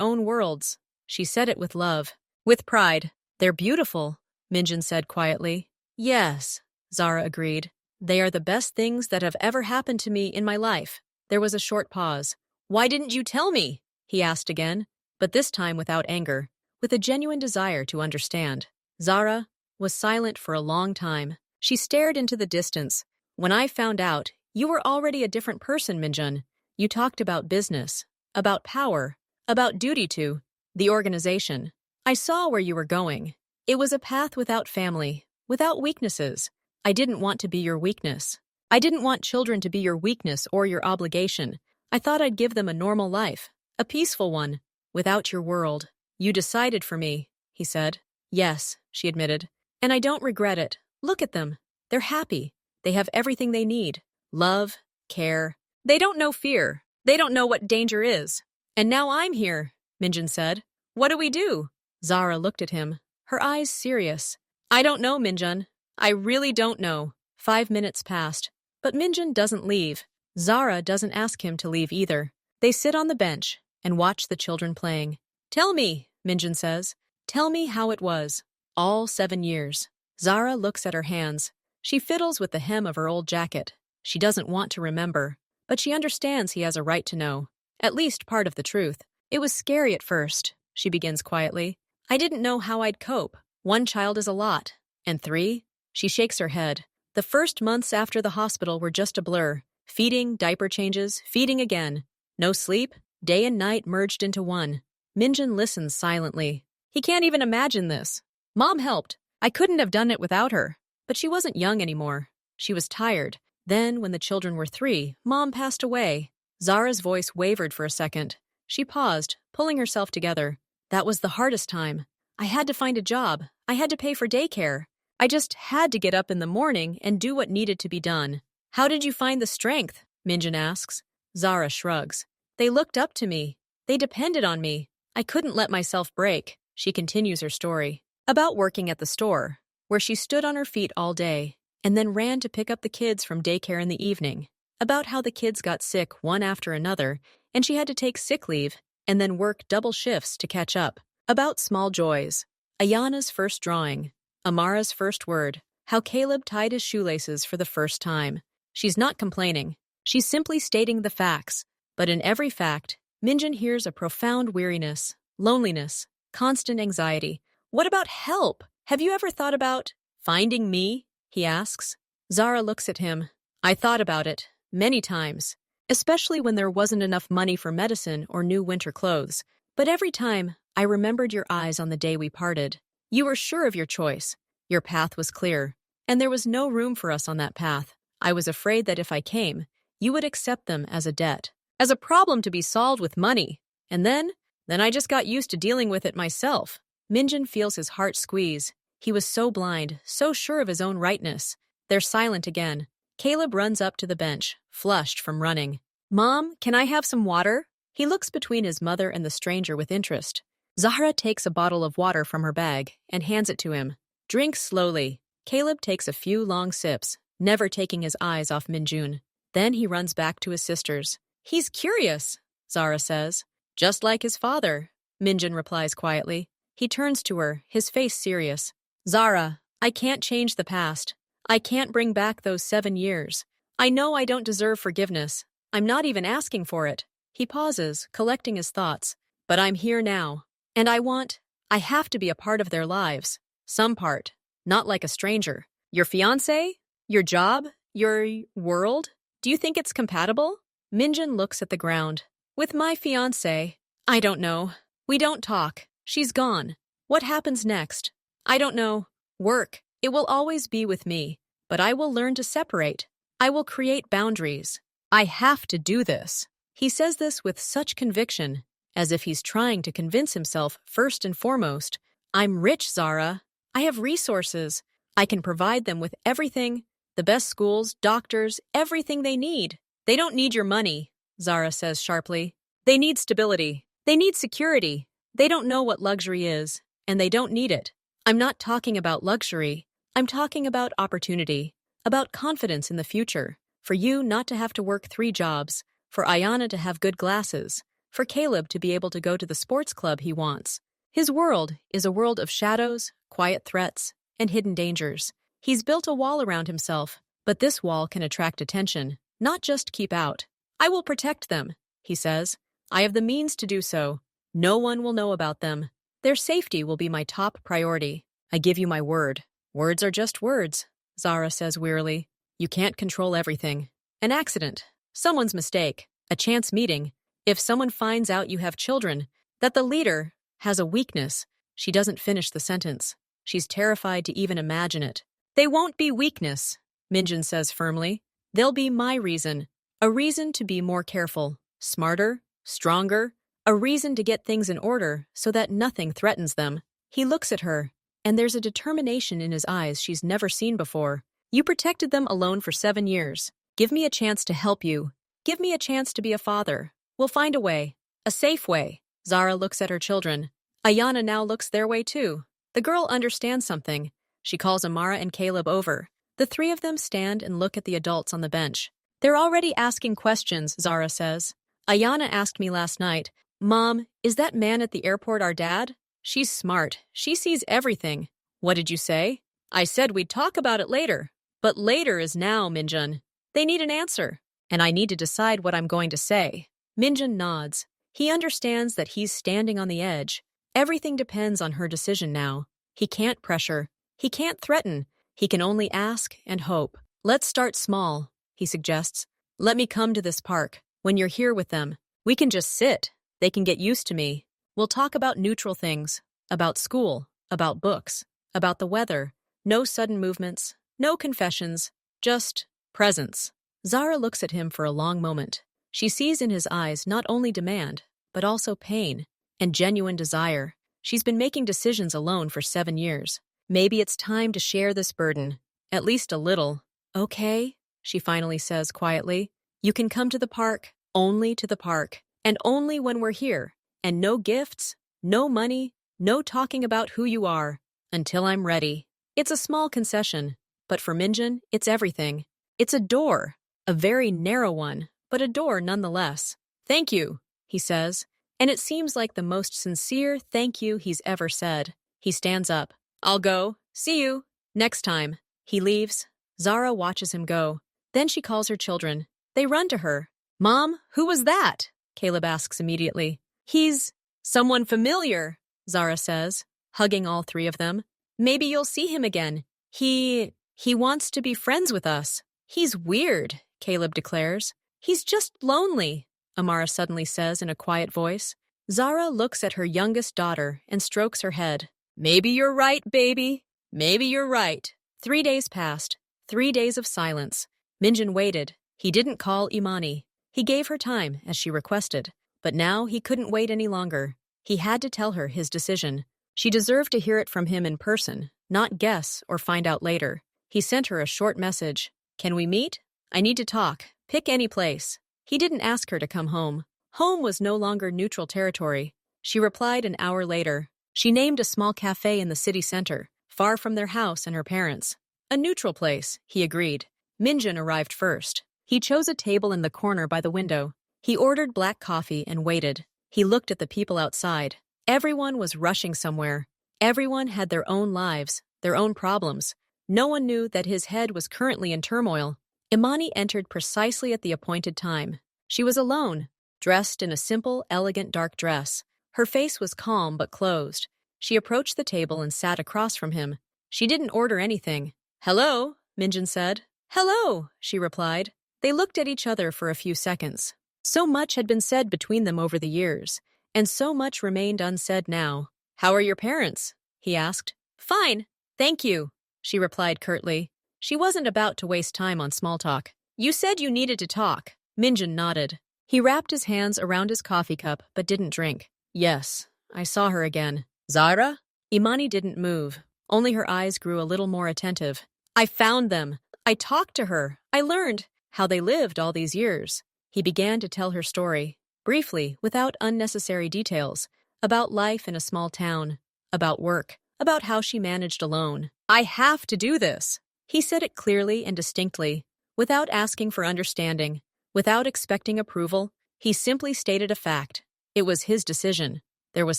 own worlds. She said it with love. With pride. "They're beautiful," Minjun said quietly. "Yes," Zara agreed. "They are the best things that have ever happened to me in my life." There was a short pause. "Why didn't you tell me?" he asked again, but this time without anger, with a genuine desire to understand. Zara was silent for a long time. She stared into the distance. "When I found out, you were already a different person, Minjun. You talked about business, about power, about duty to the organization. I saw where you were going. It was a path without family, without weaknesses. I didn't want to be your weakness. I didn't want children to be your weakness or your obligation. I thought I'd give them a normal life, a peaceful one, without your world. You decided for me," he said. "Yes," she admitted. "And I don't regret it. Look at them. They're happy. They have everything they need. Love, care. They don't know fear. They don't know what danger is. And now I'm here," Minjun said. "What do we do?" Zara looked at him, her eyes serious. "I don't know, Minjun. I really don't know." 5 minutes passed. But Minjun doesn't leave. Zara doesn't ask him to leave either. They sit on the bench and watch the children playing. "Tell me," Minjun says. "Tell me how it was. All 7 years." Zara looks at her hands. She fiddles with the hem of her old jacket. She doesn't want to remember, but she understands he has a right to know. At least part of the truth. "It was scary at first," she begins quietly. "I didn't know how I'd cope. 1 child is a lot. And 3? She shakes her head. "The first months after the hospital were just a blur. Feeding, diaper changes, feeding again. No sleep, day and night merged into one." Minjun listens silently. He can't even imagine this. "Mom helped. I couldn't have done it without her." But she wasn't young anymore. She was tired. Then, when the children were 3, Mom passed away. Zara's voice wavered for a second. She paused, pulling herself together. "That was the hardest time. I had to find a job. I had to pay for daycare. I just had to get up in the morning and do what needed to be done." "How did you find the strength?" Minjun asks. Zara shrugs. "They looked up to me. They depended on me. I couldn't let myself break." She continues her story. About working at the store, where she stood on her feet all day, and then ran to pick up the kids from daycare in the evening. About how the kids got sick one after another, and she had to take sick leave, and then work double shifts to catch up. About small joys. Ayana's first drawing. Amara's first word. How Caleb tied his shoelaces for the first time. She's not complaining. She's simply stating the facts. But in every fact, Minjun hears a profound weariness, loneliness, constant anxiety. "What about help? Have you ever thought about Finding me? He asks. Zara looks at him. I thought about it, many times, especially when there wasn't enough money for medicine or new winter clothes. But every time, I remembered your eyes on the day we parted. You were sure of your choice. Your path was clear. And there was no room for us on that path. I was afraid that if I came, you would accept them as a debt, as a problem to be solved with money. And then I just got used to dealing with it myself. Minjin feels his heart squeeze. He was so blind, so sure of his own rightness. They're silent again. Caleb runs up to the bench, flushed from running. Mom, can I have some water? He looks between his mother and the stranger with interest. Zahra takes a bottle of water from her bag and hands it to him. Drink slowly. Caleb takes a few long sips, never taking his eyes off Minjun. Then he runs back to his sisters. He's curious, Zahra says. Just like his father, Minjun replies quietly. He turns to her, his face serious. Zahra, I can't change the past. I can't bring back those 7 years. I know I don't deserve forgiveness. I'm not even asking for it. He pauses, collecting his thoughts. But I'm here now. And I have to be a part of their lives. Some part. Not like a stranger. Your fiancé? Your job? Your world? Do you think it's compatible? Minjin looks at the ground. With my fiancé? I don't know. We don't talk. She's gone. What happens next? I don't know. Work. It will always be with me. But I will learn to separate. I will create boundaries. I have to do this. He says this with such conviction, as if he's trying to convince himself first and foremost. I'm rich, Zara. I have resources. I can provide them with everything. The best schools, doctors, everything they need. They don't need your money, Zara says sharply. They need stability. They need security. They don't know what luxury is, and they don't need it. I'm not talking about luxury. I'm talking about opportunity, about confidence in the future, for you not to have to work 3 jobs, for Ayana to have good glasses, for Caleb to be able to go to the sports club he wants. His world is a world of shadows, quiet threats, and hidden dangers. He's built a wall around himself, but this wall can attract attention, not just keep out. I will protect them, he says. I have the means to do so. No one will know about them. Their safety will be my top priority. I give you my word. Words are just words, Zara says wearily. You can't control everything. An accident, someone's mistake, a chance meeting. If someone finds out you have children, that the leader has a weakness, she doesn't finish the sentence. She's terrified to even imagine it. They won't be weakness, Minjin says firmly. They'll be my reason. A reason to be more careful, smarter, stronger, a reason to get things in order so that nothing threatens them. He looks at her, and there's a determination in his eyes she's never seen before. You protected them alone for 7 years. Give me a chance to help you. Give me a chance to be a father. We'll find a way. A safe way. Zara looks at her children. Ayana now looks their way too. The girl understands something. She calls Amara and Caleb over. The 3 of them stand and look at the adults on the bench. They're already asking questions, Zara says. Ayana asked me last night, Mom, is that man at the airport our dad? She's smart. She sees everything. What did you say? I said we'd talk about it later. But later is now, Minjun. They need an answer. And I need to decide what I'm going to say. Minjun nods. He understands that he's standing on the edge. Everything depends on her decision now. He can't pressure. He can't threaten. He can only ask and hope. Let's start small, he suggests. Let me come to this park. When you're here with them, we can just sit. They can get used to me. We'll talk about neutral things, about school, about books, about the weather. No sudden movements, no confessions, just presence. Zara looks at him for a long moment. She sees in his eyes not only demand, but also pain and genuine desire. She's been making decisions alone for 7 years. Maybe it's time to share this burden, at least a little. Okay, she finally says quietly. You can come to the park, only to the park, and only when we're here. And no gifts, no money, no talking about who you are, until I'm ready. It's a small concession, but for Minjin, it's everything. It's a door, a very narrow one, but a door nonetheless. Thank you, he says, and it seems like the most sincere thank you he's ever said. He stands up. I'll go. See you. Next time. He leaves. Zara watches him go. Then she calls her children. They run to her. Mom, who was that? Caleb asks immediately. He's someone familiar, Zara says, hugging all 3 of them. Maybe you'll see him again. He wants to be friends with us. He's weird, Caleb declares. He's just lonely, Amara suddenly says in a quiet voice. Zara looks at her youngest daughter and strokes her head. Maybe you're right, baby. Maybe you're right. 3 days passed. 3 days of silence. Minjin waited. He didn't call Imani. He gave her time, as she requested. But now he couldn't wait any longer. He had to tell her his decision. She deserved to hear it from him in person, not guess or find out later. He sent her a short message. Can we meet? I need to talk. Pick any place. He didn't ask her to come home. Home was no longer neutral territory. She replied an hour later. She named a small cafe in the city center, far from their house and her parents. A neutral place, he agreed. Minjin arrived first. He chose a table in the corner by the window. He ordered black coffee and waited. He looked at the people outside. Everyone was rushing somewhere. Everyone had their own lives, their own problems. No one knew that his head was currently in turmoil. Imani entered precisely at the appointed time. She was alone, dressed in a simple, elegant dark dress. Her face was calm but closed. She approached the table and sat across from him. She didn't order anything. Hello, Minjin said. Hello, she replied. They looked at each other for a few seconds. So much had been said between them over the years, and so much remained unsaid now. How are your parents? He asked. Fine, thank you, she replied curtly. She wasn't about to waste time on small talk. You said you needed to talk. Minjin nodded. He wrapped his hands around his coffee cup but didn't drink. Yes, I saw her again. Zara? Imani didn't move. Only her eyes grew a little more attentive. I found them. I talked to her. I learned how they lived all these years. He began to tell her story, briefly, without unnecessary details, about life in a small town, about work, about how she managed alone. I have to do this. He said it clearly and distinctly, without asking for understanding, without expecting approval. He simply stated a fact. It was his decision. There was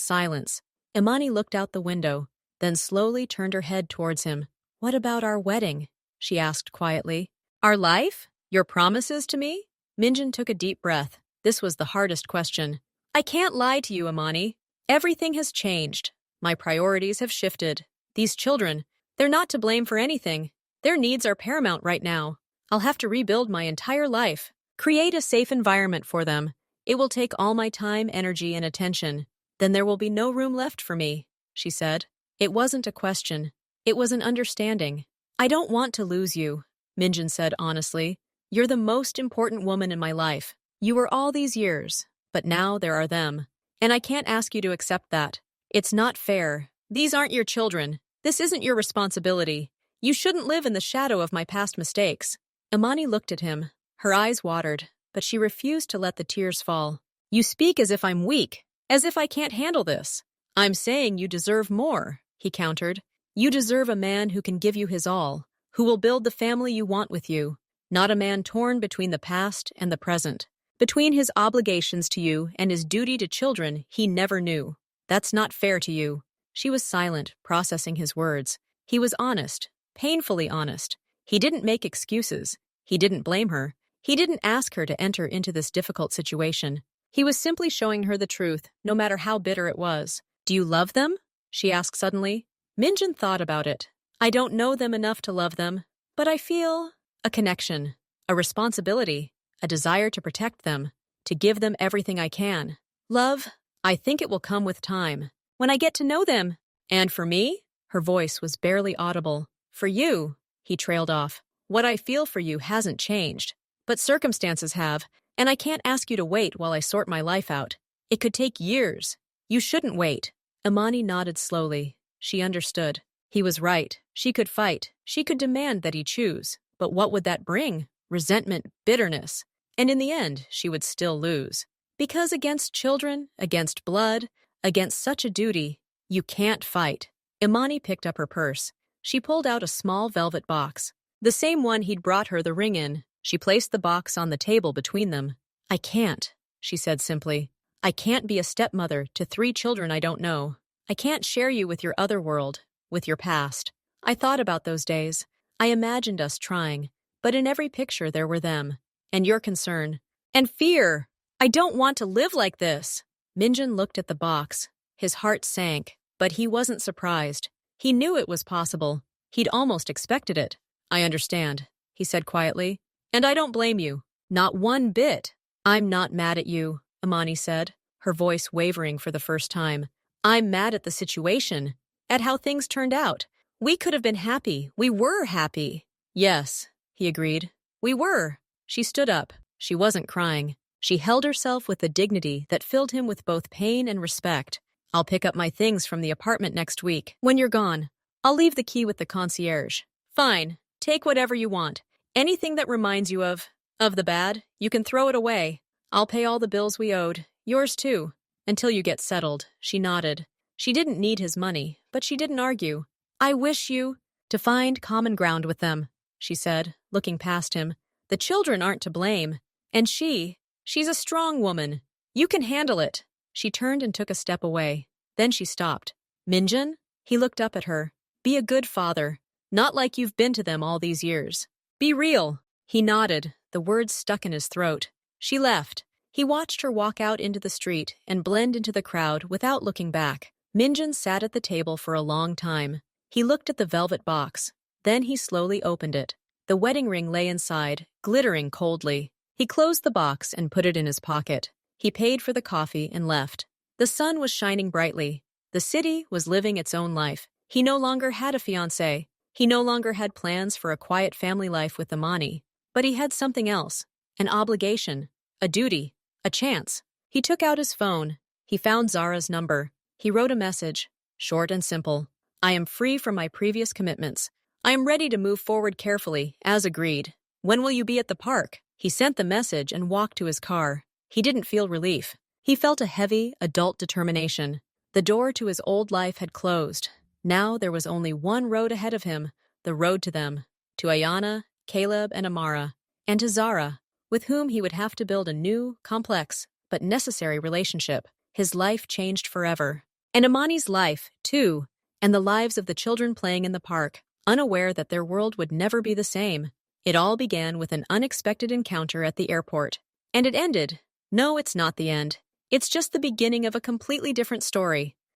silence. Imani looked out the window, then slowly turned her head towards him. What about our wedding? She asked quietly. Our life? Your promises to me? Minjin took a deep breath. This was the hardest question. I can't lie to you, Imani. Everything has changed. My priorities have shifted. These children, they're not to blame for anything. Their needs are paramount right now. I'll have to rebuild my entire life, create a safe environment for them. It will take all my time, energy, and attention. Then there will be no room left for me, she said. It wasn't a question. It was an understanding. I don't want to lose you, Minjin said honestly. You're the most important woman in my life. You were all these years, but now there are them. And I can't ask you to accept that. It's not fair. These aren't your children. This isn't your responsibility. You shouldn't live in the shadow of my past mistakes. Imani looked at him. Her eyes watered, but she refused to let the tears fall. You speak as if I'm weak, as if I can't handle this. I'm saying you deserve more, he countered. You deserve a man who can give you his all, who will build the family you want with you, not a man torn between the past and the present, between his obligations to you and his duty to children he never knew. That's not fair to you. She was silent, processing his words. He was honest, painfully honest. He didn't make excuses. He didn't blame her. He didn't ask her to enter into this difficult situation. He was simply showing her the truth, no matter how bitter it was. Do you love them? She asked suddenly. Minjin thought about it. I don't know them enough to love them, but I feel a connection, a responsibility, a desire to protect them, to give them everything I can. Love, I think it will come with time, when I get to know them. And for me? Her voice was barely audible. For you, he trailed off. What I feel for you hasn't changed, but circumstances have, and I can't ask you to wait while I sort my life out. It could take years. You shouldn't wait. Imani nodded slowly. She understood. He was right. She could fight. She could demand that he choose. But what would that bring? Resentment, bitterness. And in the end, she would still lose. Because against children, against blood, against such a duty, you can't fight. Imani picked up her purse. She pulled out a small velvet box, the same one he'd brought her the ring in. She placed the box on the table between them. I can't, she said simply. I can't be a stepmother to 3 children I don't know. I can't share you with your other world, with your past. I thought about those days. I imagined us trying, but in every picture there were them, and your concern, and fear. I don't want to live like this. Minjin looked at the box. His heart sank, but he wasn't surprised. He knew it was possible. He'd almost expected it. I understand, he said quietly. And I don't blame you. Not one bit. I'm not mad at you, Imani said, her voice wavering for the first time. I'm mad at the situation, at how things turned out. We could have been happy. We were happy. Yes, he agreed. We were. She stood up. She wasn't crying. She held herself with a dignity that filled him with both pain and respect. I'll pick up my things from the apartment next week. When you're gone, I'll leave the key with the concierge. Fine. Take whatever you want. Anything that reminds you of the bad, you can throw it away. I'll pay all the bills we owed. Yours too. Until you get settled, she nodded. She didn't need his money, but she didn't argue. I wish you to find common ground with them, she said, looking past him. The children aren't to blame. And she's a strong woman. You can handle it. She turned and took a step away. Then she stopped. Minjin? He looked up at her. Be a good father. Not like you've been to them all these years. Be real. He nodded, the words stuck in his throat. She left. He watched her walk out into the street and blend into the crowd without looking back. Minjin sat at the table for a long time. He looked at the velvet box. Then he slowly opened it. The wedding ring lay inside, glittering coldly. He closed the box and put it in his pocket. He paid for the coffee and left. The sun was shining brightly. The city was living its own life. He no longer had a fiancé. He no longer had plans for a quiet family life with Imani. But he had something else. An obligation. A duty. A chance. He took out his phone. He found Zara's number. He wrote a message. Short and simple. I am free from my previous commitments. I am ready to move forward carefully, as agreed. When will you be at the park? He sent the message and walked to his car. He didn't feel relief. He felt a heavy, adult determination. The door to his old life had closed. Now there was only one road ahead of him, the road to them, to Ayana, Caleb, and Amara, and to Zara, with whom he would have to build a new, complex, but necessary relationship. His life changed forever. And Imani's life, too, and the lives of the children playing in the park, unaware that their world would never be the same. It all began with an unexpected encounter at the airport. And it ended. No, it's not the end. It's just the beginning of a completely different story.